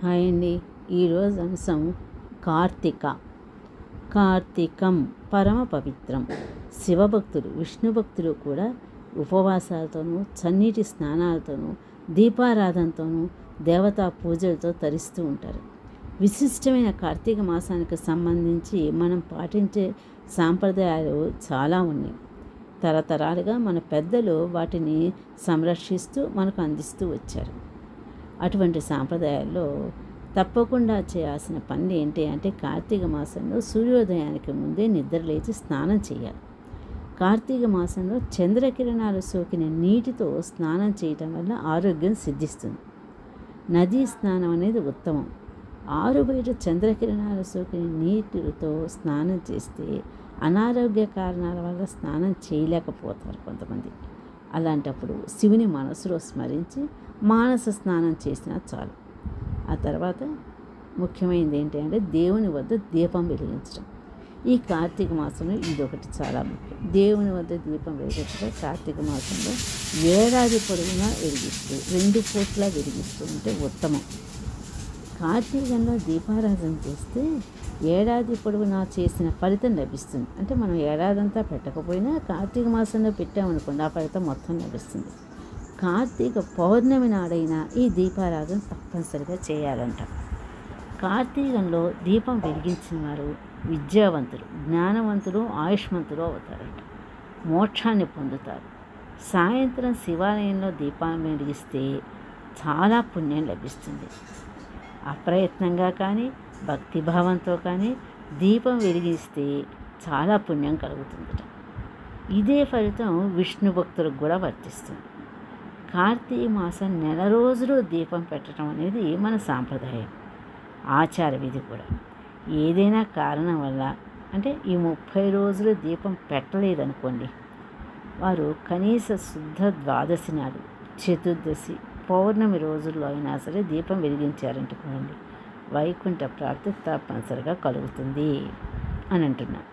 Hi అండి. ఈరోజు అంశం కార్తీక. కార్తీకం పరమ పవిత్రం. శివభక్తులు, విష్ణు భక్తులు కూడా ఉపవాసాలతోనూ, చన్నీటి స్నానాలతోనూ, దీపారాధనతోనూ, దేవతా పూజలతో తరిస్తూ ఉంటారు. విశిష్టమైన కార్తీక మాసానికి సంబంధించి మనం పాటించే సాంప్రదాయాలు చాలా ఉన్నాయి. తరతరాలుగా మన పెద్దలు వాటిని సంరక్షిస్తూ మనకు అందిస్తూ వచ్చారు. అటువంటి సాంప్రదాయాల్లో తప్పకుండా చేయాల్సిన పని ఏంటి అంటే, కార్తీక మాసంలో సూర్యోదయానికి ముందే నిద్రలేచి స్నానం చేయాలి. కార్తీక మాసంలో చంద్రకిరణాలు సోకిన నీటితో స్నానం చేయటం వల్ల ఆరోగ్యం సిద్ధిస్తుంది. నదీ స్నానం అనేది ఉత్తమం. ఆరు బయట చంద్రకిరణాలు సోకిన నీటితో స్నానం చేస్తే అనారోగ్య కారణాల వల్ల స్నానం చేయలేకపోతారు కొంతమంది. అలాంటప్పుడు శివుని మనసులో స్మరించి మానస స్నానం చేసినా చాలు. ఆ తర్వాత ముఖ్యమైనది ఏంటి అంటే, దేవుని వద్ద దీపం వెలిగించడం. ఈ కార్తీక మాసంలో ఇదొకటి చాలా ముఖ్యం. దేవుని వద్ద దీపం వెలిగించడం కార్తీక మాసంలో ఏడాది పొడవునా వెలిగిస్తూ 2 పూట్ల వెలిగిస్తూ ఉంటే ఉత్తమం. కార్తీకంలో దీపారాధన చేస్తే ఏడాది పొడవునా చేసిన ఫలితం లభిస్తుంది. అంటే మనం ఏడాదంతా పెట్టకపోయినా కార్తీక మాసంలో పెట్టామనుకోండి, ఆ ఫలితం మొత్తం లభిస్తుంది. కార్తీక పౌర్ణమి నాడైనా ఈ దీపారాధన తప్పనిసరిగా చేయాలంట. కార్తీకంలో దీపం వెలిగించిన వారు విద్యావంతులు, జ్ఞానవంతులు, ఆయుష్మంతులు అవుతారంట. మోక్షాన్ని పొందుతారు. సాయంత్రం శివాలయంలో దీపాన్ని వెలిగిస్తే చాలా పుణ్యం లభిస్తుంది. అప్రయత్నంగా కానీ భక్తిభావంతో కానీ దీపం వెలిగిస్తే చాలా పుణ్యం కలుగుతుందట. ఇదే ఫలితం విష్ణు భక్తులకు కూడా వర్తిస్తుంది. కార్తీక మాసం నెల రోజులు దీపం పెట్టడం అనేది మన సాంప్రదాయం, ఆచార విధి కూడా. ఏదైనా కారణం వల్ల అంటే ఈ 30 రోజులు దీపం పెట్టలేదనుకోండి, వారు కనీస శుద్ధ ద్వాదశి నాడు, చతుర్దశి, పౌర్ణమి రోజుల్లో అయినా సరే దీపం వెలిగించారంటుకోండి, వైకుంఠ ప్రాప్తి తప్పనిసరిగా కలుగుతుంది అని అంటున్నాను.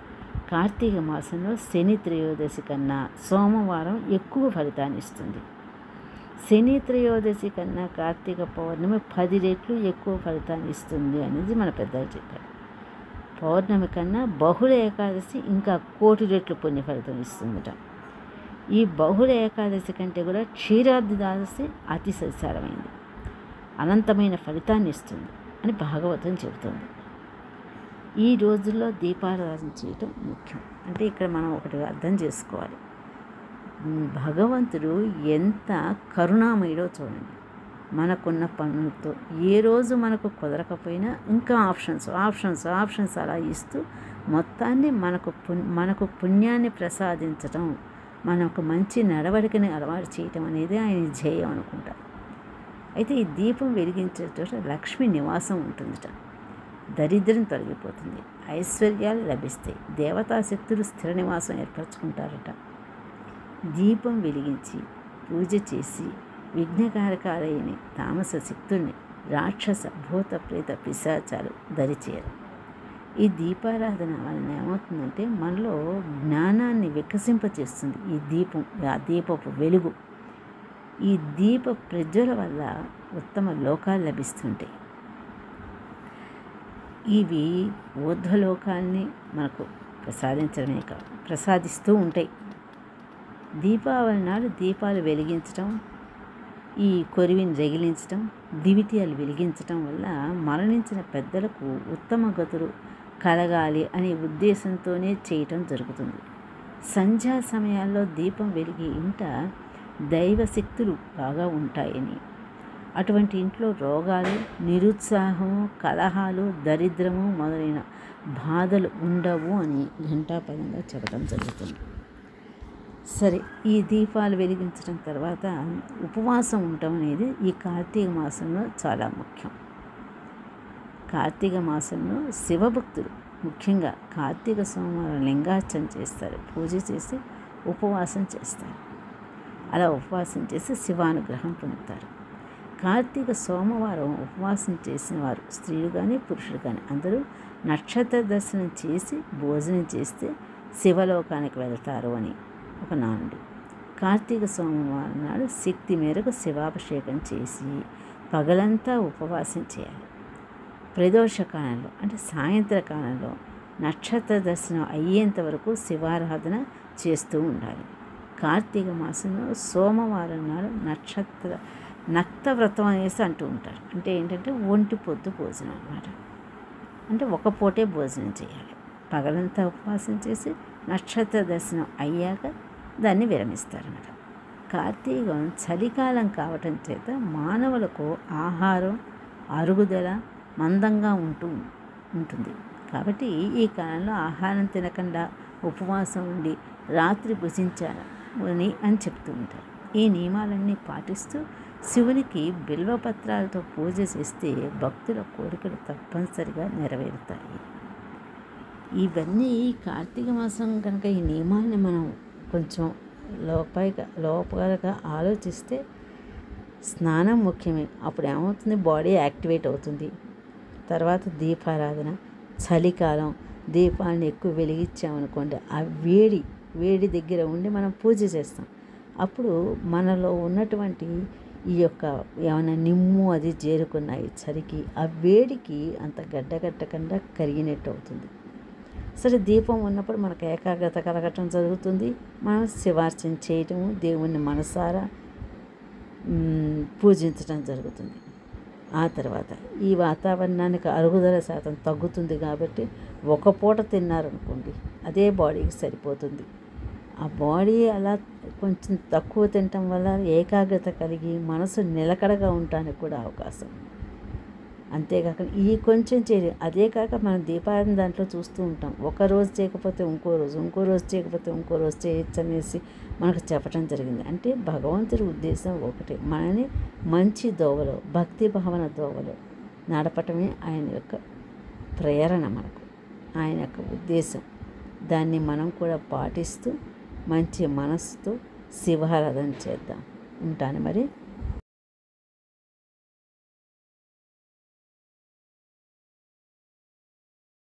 కార్తీక మాసంలో శని త్రయోదశి కన్నా సోమవారం ఎక్కువ ఫలితాన్ని ఇస్తుంది. శని త్రయోదశి కన్నా కార్తీక పౌర్ణమి 10 రెట్లు ఎక్కువ ఫలితాన్ని ఇస్తుంది అనేది మన పెద్దలు చెప్పారు. పౌర్ణమి కన్నా బహుళ ఏకాదశి ఇంకా 1,000,000 రెట్లు పుణ్య ఫలితం ఇస్తుందట. ఈ బహుళ ఏకాదశి కంటే కూడా క్షీరాబ్ది ద్వాదశి అతి విశాలమైంది, అనంతమైన ఫలితాన్ని ఇస్తుంది అని భాగవతం చెబుతుంది. ఈ రోజుల్లో దీపారాధన చేయటం ముఖ్యం. అంటే ఇక్కడ మనం ఒకటి అర్థం చేసుకోవాలి, భగవంతుడు ఎంత కరుణామయుడో చూడండి. మనకున్న పనులతో ఏ రోజు మనకు కుదరకపోయినా ఇంకా ఆప్షన్స్ అలా ఇస్తూ మొత్తాన్ని మనకు పుణ్యాన్ని ప్రసాదించటం, మనకు మంచి నడవడికని అలవాటు చేయటం అనేది ఆయన ధ్యేయం అనుకుంటారు. అయితే ఈ దీపం వెలిగించేట లక్ష్మి నివాసం ఉంటుందట. దరిద్రం తొలగిపోతుంది, ఐశ్వర్యాలు లభిస్తాయి, దేవతాశక్తులు స్థిర నివాసం ఏర్పరచుకుంటారట. దీపం వెలిగించి పూజ చేసి విఘ్నకారకాలైన తామస శక్తుల్ని, రాక్షస భూత ప్రేత పిశాచాలు దరిచేయరు. ఈ దీపారాధన వలన ఏమవుతుందంటే మనలో జ్ఞానాన్ని వికసింపచేస్తుంది. ఆ దీపపు వెలుగు, ఈ దీప ప్రజ్వల వల్ల ఉత్తమ లోకాలు లభిస్తుంటాయి. ఇవి ఊర్ధ్వలోకాల్ని మనకు ప్రసాదించడమే కాదు, ప్రసాదిస్తూ ఉంటాయి. దీపావళి నాడు దీపాలు వెలిగించటం, ఈ కొరివిని రగిలించటం, దివిటీయాలు వెలిగించటం వల్ల మరణించిన పెద్దలకు ఉత్తమ గతులు కలగాలి అనే ఉద్దేశంతోనే చేయటం జరుగుతుంది. సంధ్యా సమయాల్లో దీపం వెలిగి ఇంట దైవశక్తులు బాగా ఉంటాయని, అటువంటి ఇంట్లో రోగాలు, నిరుత్సాహము, కలహాలు, దరిద్రము మొదలైన బాధలు ఉండవు అని ఘంటాపదంగా చెప్పడం జరుగుతుంది. సరే, ఈ దీపాలు వెలిగించడం తర్వాత ఉపవాసం ఉండటం అనేది ఈ కార్తీక మాసంలో చాలా ముఖ్యం. కార్తీక మాసంలో శివభక్తులు ముఖ్యంగా కార్తీక సోమవారం లింగార్చన చేస్తారు, పూజ చేసి ఉపవాసం చేస్తారు. అలా ఉపవాసం చేసి శివానుగ్రహం పొందుతారు. కార్తీక సోమవారం ఉపవాసం చేసిన వారు, స్త్రీలు కానీ పురుషులు కానీ అందరూ నక్షత్ర దర్శనం చేసి భోజనం చేస్తే శివలోకానికి వెళ్తారు అని ఒక నానుడి. కార్తీక సోమవారం నాడు శక్తి మేరకు శివాభిషేకం చేసి పగలంతా ఉపవాసం చేయాలి. ప్రదోష కాలంలో అంటే సాయంత్రకాలంలో నక్షత్ర దర్శనం అయ్యేంత వరకు శివారాధన చేస్తూ ఉండాలి. కార్తీక మాసంలో సోమవారం నాడు నక్త వ్రతం అనేసి అంటూ ఉంటారు. అంటే ఏంటంటే ఒంటి పొద్దు భోజనం అన్నమాట. అంటే ఒక పూటే భోజనం చేయాలి. పగలంతా ఉపవాసం చేసి నక్షత్ర దర్శనం అయ్యాక దాన్ని విరమిస్తారన్నమాట. కార్తీకం చలికాలం కావటం చేత మానవులకు ఆహారం అరుగుదల మందంగా ఉంటుంది. కాబట్టి ఈ కాలంలో ఆహారం తినకుండా ఉపవాసం ఉండి రాత్రి భుజించాలని అని చెప్తూ ఉంటారు. ఈ నియమాలన్నీ పాటిస్తూ శివునికి బిల్వపత్రాలతో పూజ చేస్తే భక్తుల కోరికలు తప్పనిసరిగా నెరవేరుతాయి. ఇవన్నీ కార్తీక మాసం కనుక ఈ నియమాన్ని మనం కొంచెం లోపలగా ఆలోచిస్తే స్నానం ముఖ్యమే. అప్పుడు ఏమవుతుంది, బాడీ యాక్టివేట్ అవుతుంది. తర్వాత దీపారాధన, చలికాలం దీపాన్ని ఎక్కువ వెలిగించామనుకోండి, ఆ వేడి దగ్గర ఉండి మనం పూజ చేస్తాం. అప్పుడు మనలో ఉన్నటువంటి ఈ యొక్క ఏమైనా నిమ్ము అది చేరుకున్నాయి చలికి, ఆ వేడికి అంత గడ్డగట్టకుండా కరిగినట్టు అవుతుంది. సరే, దీపం ఉన్నప్పుడు మనకు ఏకాగ్రత కలగటం జరుగుతుంది. మనం శివార్చన చేయటము, దేవుణ్ణి మనసారా పూజించడం జరుగుతుంది. ఆ తర్వాత ఈ వాతావరణానికి అరుగుదల శాతం తగ్గుతుంది. కాబట్టి ఒక పూట తిన్నారనుకోండి, అదే బాడీకి సరిపోతుంది. ఆ బాడీ అలా కొంచెం తక్కువ తినటం వల్ల ఏకాగ్రత కలిగి మనసు నిలకడగా ఉండటానికి కూడా అవకాశం. అంతేకాక ఈ కొంచెం అదే కాక మనం దీపారాధన దాంట్లో చూస్తూ ఉంటాం. ఒకరోజు చేయకపోతే ఇంకో రోజు చేయకపోతే ఇంకో రోజు చేయొచ్చు అనేసి మనకు చెప్పడం జరిగింది. అంటే భగవంతుడి ఉద్దేశం ఒకటే, మనని మంచి దోవలో, భక్తి భావన దోవలో నడపటమే ఆయన యొక్క ప్రేరణ, మనకు ఆయన యొక్క ఉద్దేశం. దాన్ని మనం కూడా పాటిస్తూ మంచి మనస్సుతో శివారాధన చేద్దాం. ఉంటాను మరి.